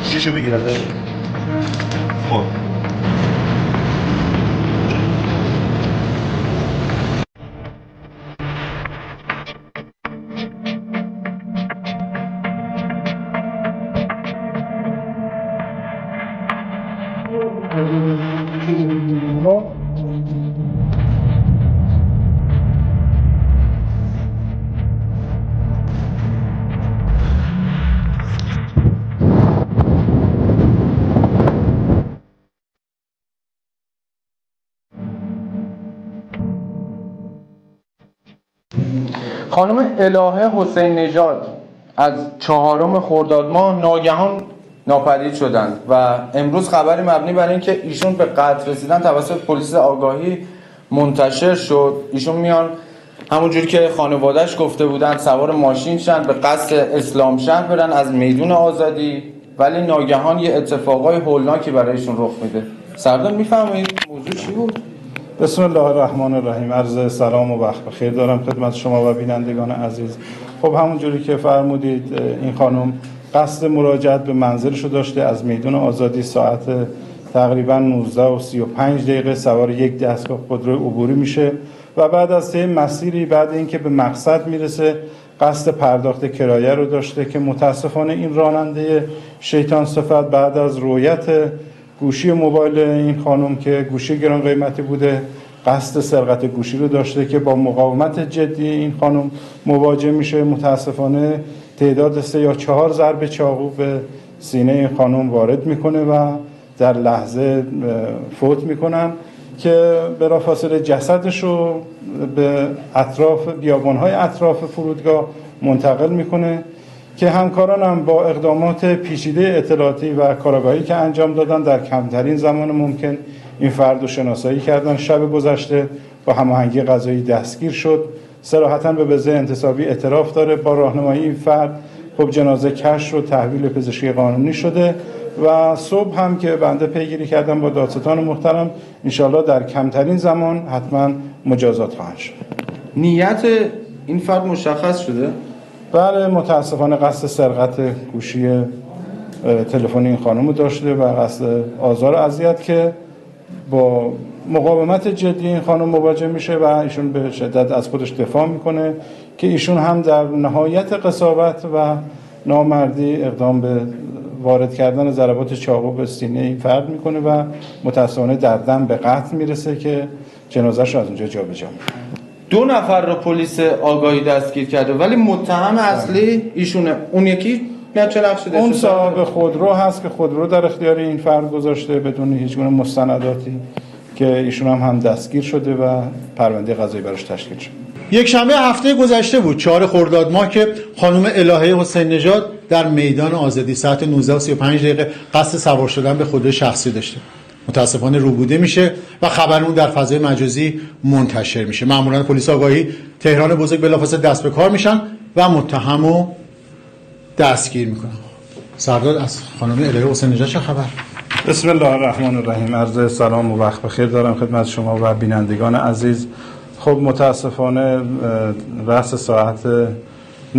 چیشو بگیرده خب خانم الهه حسین نژاد از 4 خرداد ماه ناگهان ناپدید شدند و امروز خبری مبنی بر اینکه ایشون به قتل رسیدن توسط پلیس آگاهی منتشر شد. ایشون میان همونجوری که خانواده‌اش گفته بودن سوار ماشین شن به قصد اسلام شهر برن از میدون آزادی، ولی ناگهان یه اتفاقای هولناکی برایشون رخ میده. سردار میفهمید موضوع چی بود؟ بسم الله الرحمن الرحیم. عرض سلام و وقت بخیر دارم خدمت شما و بینندگان عزیز. خب همونجوری که فرمودید این خانم قصد مراجعت به منزلش رو داشته. از میدون آزادی ساعت تقریبا 19:35 سوار یک دستگاه خودروی عبوری میشه و بعد از طی مسیری بعد اینکه به مقصد میرسه قصد پرداخت کرایه رو داشته که متاسفانه این راننده شیطان صفت بعد از رویت گوشی موبایل این خانم که گوشی گران قیمتی بوده قصد سرقت گوشی رو داشته که با مقاومت جدی این خانم مواجه میشه. متاسفانه تعداد 3 یا 4 ضربه چاقو به سینه این خانم وارد میکنه و در لحظه فوت میکنن که بلافاصله جسدش رو به بیابان‌های اطراف فرودگاه منتقل میکنه که همکارانم با اقدامات پیچیده اطلاعاتی و کارآگاهی که انجام دادن در کمترین زمان ممکن این فرد رو شناسایی کردن. شب گذشته با هماهنگی قضایی دستگیر شد. صراحتاً به وضع انتصابی اعتراف داره. با راهنمایی این فرد خب جنازه کشف و تحویل پزشکی قانونی شده و صبح هم که بنده پیگیری کردم با دادستان محترم انشالله در کمترین زمان حتما مجازات خواهند شد. نیت این فرد مشخص شده؟ بله متاسفانه قصد سرقت گوشی تلفنی این خانم داشته و قصد آزار و اذیت که با مقاومت جدی این خانم مواجه میشه و ایشون به شدت از خودش دفاع میکنه که ایشون هم در نهایت قساوت و نامردی اقدام به وارد کردن ضربات چاقو به سینه این فرد میکنه و متاسفانه در دم به قتل میرسه که جنازه‌اش از اونجا جابجا میشه. 2 نفر رو پلیس آگاهی دستگیر کرده ولی متهم اصلی ایشونه. اون یکی نه چه نقشی داشته؟ اون صاحب خودرو هست که خودرو در اختیار این فرد گذاشته بدون هیچ گونه مستنداتی که ایشون هم دستگیر شده و پرونده قضایی براش تشکیل شده. یک شنبه هفته گذشته بود 4 خرداد ماه که خانم الهه حسین نژاد در میدان آزادی ساعت 19:35 قصد سوار شدن به خودروی شخصی داشته. متاسفانه روبوده میشه و خبر اون در فضای مجازی منتشر میشه. ماموران پلیس آگاهی تهران بزرگ بلافاصله دست به کار میشن و متهمو دستگیر میکنن. سردار از خانم الهه حسین نژاد چه خبر؟ بسم الله الرحمن الرحیم. عرض سلام و وقت بخیر دارم خدمت شما و بینندگان عزیز. خب متاسفانه رأس ساعت 19:35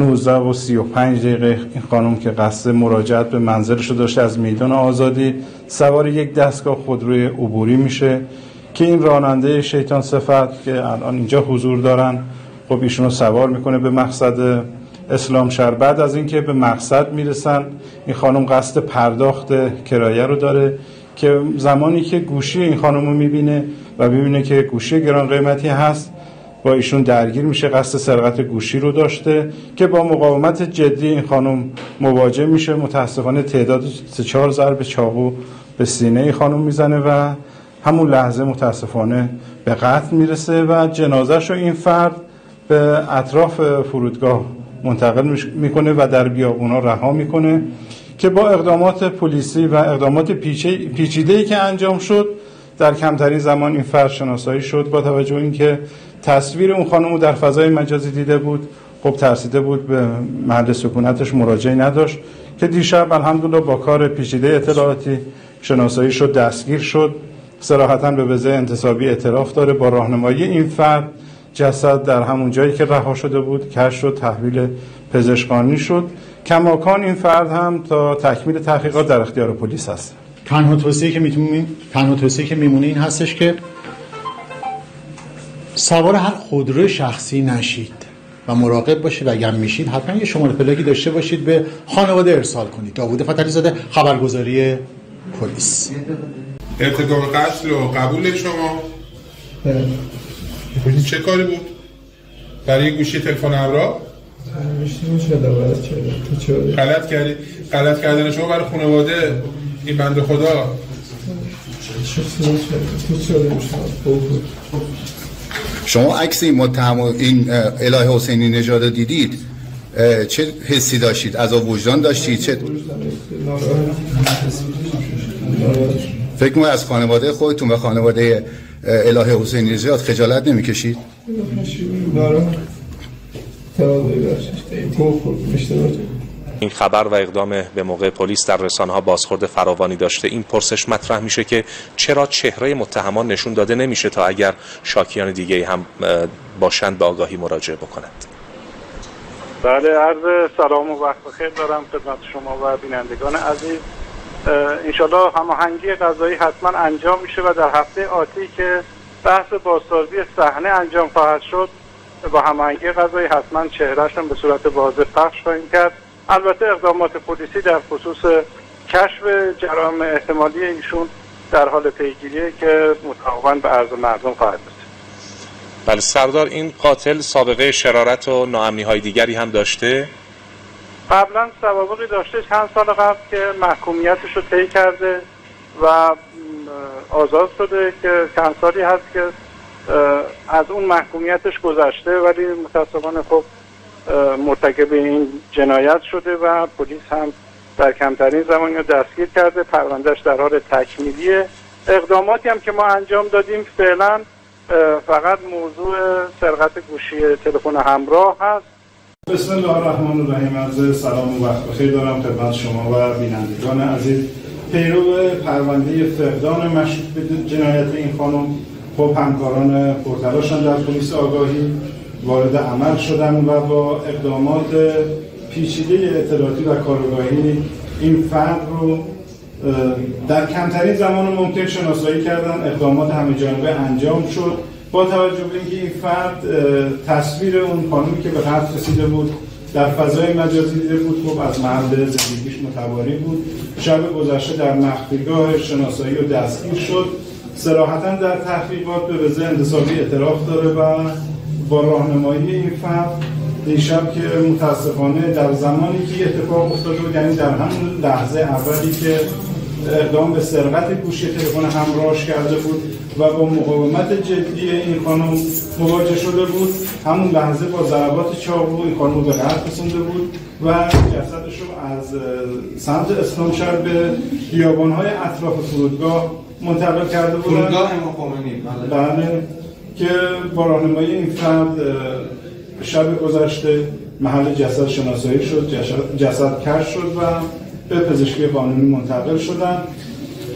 این خانم که قصد مراجعت به منزلش رو داشته از میدان آزادی سوار یک دستگاه خودروی عبوری میشه که این راننده شیطان صفت که الان اینجا حضور دارن خب ایشونو سوار میکنه به مقصد اسلام شهر. بعد از اینکه به مقصد میرسن این خانم قصد پرداخت کرایه رو داره که زمانی که گوشی این خانم رو میبینه و ببینه که گوشی گران قیمتی هست با ایشون درگیر میشه. قصد سرقت گوشی رو داشته که با مقاومت جدی این خانم مواجه میشه. متاسفانه تعداد 3-4 ضربه چاقو به سینه این خانم میزنه و همون لحظه متاسفانه به قتل میرسه و جنازه‌ش رو این فرد به اطراف فرودگاه منتقل میکنه و در بیابونا رها میکنه که با اقدامات پلیسی و اقدامات پیچیده‌ای که انجام شد در کمترین زمان این فرد شناسایی شد. با توجه اینکه تصویر اون خانم رو در فضای مجازی دیده بود خب ترسیده بود به محل سکونتش مراجعه نداشت که دیشب الحمدلله با کار پیچیده اطلاعاتی شناسایی شد، دستگیر شد. صراحتاً به وضع انتصابی اعتراف داره. با راهنمایی این فرد جسد در همون جایی که رها شده بود کشف شد، تحویل پزشکانی شد. کماکان این فرد هم تا تکمیل تحقیقات در اختیار پلیس هست. تنها توصیه‌ای که میمونه این هستش که سوار هر خودرو شخصی نشید و مراقب باشید و اگر میشید حتما یه شماره پلاکی داشته باشید به خانواده ارسال کنید. داوود فتحی زاده، خبرگزاری پلیس. ارتکاب قتل و قبول شما چه کاری بود؟ برای گوشی تلفن همراه؟ غلط کردن شما برای خانواده این بنده خدا شما عکس این متهم این الهه حسینی نژاد دیدید، چه حسی داشتید؟ عذاب وجدان داشتید؟ چه فکر می‌کنید از خانواده خودتون و خانواده الهه حسینی نژاد خجالت نمی‌کشید؟ این خبر و اقدام به موقع پلیس در رسانه‌ها بازخورد فراوانی داشته. این پرسش مطرح میشه که چرا چهره متهمان نشون داده نمیشه تا اگر شاکیان دیگه هم باشند به آگاهی مراجعه بکنند. بله، عرض سلام و وقت بخیر دارم خدمت شما و بینندگان عزیز. انشالله هماهنگی قضایی حتما انجام میشه و در هفته آتی که بحث بازسازی صحنه انجام خواهد شد با هماهنگی قضایی حتما چهرهشون به صورت واضح پخش خواهیم کرد. البته اقدامات پلیسی در خصوص کشف جرائم احتمالی ایشون در حال پیگیریه که مطابقاً به عرض مردم خواهد رسید. بله سردار، این قاتل سابقه شرارت و ناامنی‌های دیگری هم داشته؟ قبلا سوابقی داشته، چند سال قبل که محکومیتش رو طی کرده و آزاد شده که چند سالی هست که از اون محکومیتش گذشته، ولی متاسفانه خب مرتکب این جنایت شده و پلیس هم در کمترین زمانی رو دستگیر کرده. پروندهش در حال تکمیلیه. اقداماتی هم که ما انجام دادیم فعلا فقط موضوع سرقت گوشی تلفن همراه هست. بسم الله الرحمن الرحیم. عرض سلام و وقت بخیر دارم خدمت شما و بینندگان عزیز. پیرو پرونده فقدان مشکوک به جنایت این خانم، خب همکاران پرتلاشان در پلیس آگاهی وارد عمل شدن و با اقدامات پیچیده اطلاعاتی و کارآگاهی این فرد رو در کمترین زمان ممکن شناسایی کردن. اقدامات همه جانبه انجام شد با توجه به اینکه این فرد تصویر اون خانمی که به قتل رسیده بود در فضای مجازی دیده بود، خب از محل زندگیش متواری بود. شب گذشته در مخفیگاه شناسایی و دستگیر شد. صراحتاً در تحقیقات به وضع انتصابی اعتراف داره و با راهنمایی این فرد دیشب که متاسفانه در زمانی که اتفاق افتاده بود، یعنی در همون لحظه اولی که اقدام به سرقت گوشی تلفن همراهش کرده بود و با مقاومت جدی این خانم مواجه شده بود، همون لحظه با ضربات چاقو این خانم به قتل رسونده بود و جسدش رو از سمت اسلامشهر به بیابان‌های اطراف فرودگاه منتقل کرده بود. فرودگاه امام خمینی. بله، که با راهنمایی این فرد شب گذشته محل جسد شناسایی شد، جسد کشف شد و به پزشکی قانونی منتقل شدن.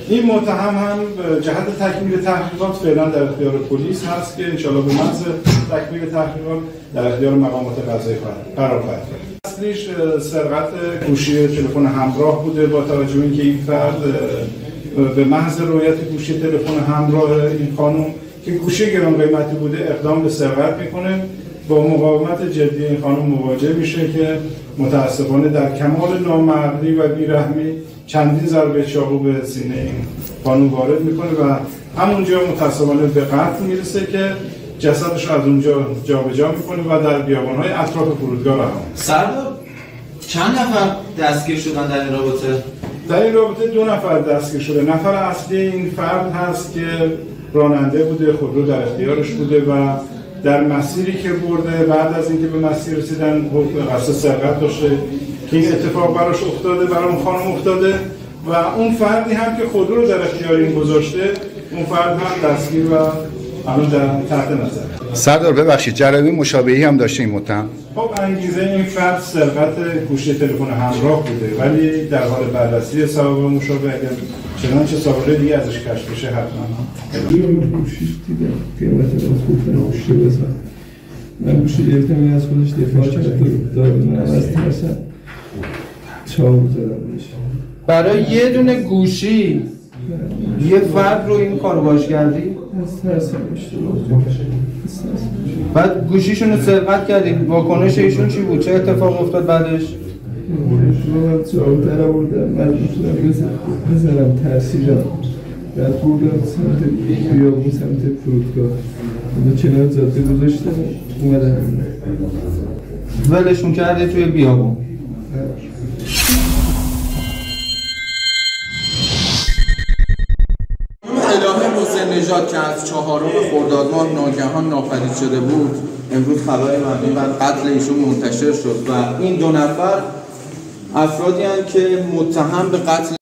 این متهم هم جهت تکمیل تحقیقات فعلا در اختیار پلیس هست که انشالله به محض تکمیل تحقیقات در اختیار مقامات قضایی قرار خواهد گرفت. اصلیش سرقت گوشی تلفن همراه بوده با توجه به اینکه این فرد به محض رؤیت گوشی تلفن همراه این خانم که گوشی گران قیمتی بوده اقدام به سرقت میکنه. با مقاومت جدی این خانم مواجه میشه که متاسفانه در کمال نامردی و بیرحمی چندین ضربه چاقو به سینه این خانم وارد میکنه و همونجا متاسفانه به قتل میرسه که جسدش رو از اونجا جابجا میکنه و در بیابان‌های اطراف فرودگاه رها میکنه. سردار، چند نفر دستگیر شدن در این رابطه؟ در این رابطه 2 نفر دستگیر شده. نفر اصلی این فرد هست که راننده بوده، خودرو در اختیارش بوده و در مسیری که برده بعد از اینکه به مسیر رسیدن قصد سرقت داشته که این اتفاق براش افتاده، برای اون خانم افتاده و اون فردی هم که خودرو در اختیار این گذاشته، اون فرد هم دستگیر و الان در تحت نظر. سردار ببخشید، جرایم مشابهی هم داشته این متهم؟ خب انگیزه این فرد سرقت گوشی تلفن همراه بوده ولی در حال بررسی سوابق مشابه اگر چنانچه سابقه دیگه ازش کشف بشه حتما گوشی دیدم قیمت خوب نوشته بزن من گوشی گرفتم از خودش دفاع کرد دارم از ترسم چاو زدم بهش. برای یه دونه گوشی یه فرد رو این کار باش کردی؟ از ترسم اشتباه. بعد گوشیشون رو سرقت کردی، واکنش ایشون چی بود؟ چه اتفاق افتاد بعدش؟ من چاو در آوردم، من میتونم بزنم ترسیدم، بعد بردم سمت بیابون سمت فرودگاه اونو کنار جاده گذاشتم اومدم ولشون کردی توی بیابون. الهه حسین نژاد که از 4 خرداد ماه ناگهان ناپدید شده بود، امروز خبر مبنی بر قتل ایشون منتشر شد و این 2 نفر افرادی هستند که متهم به قتل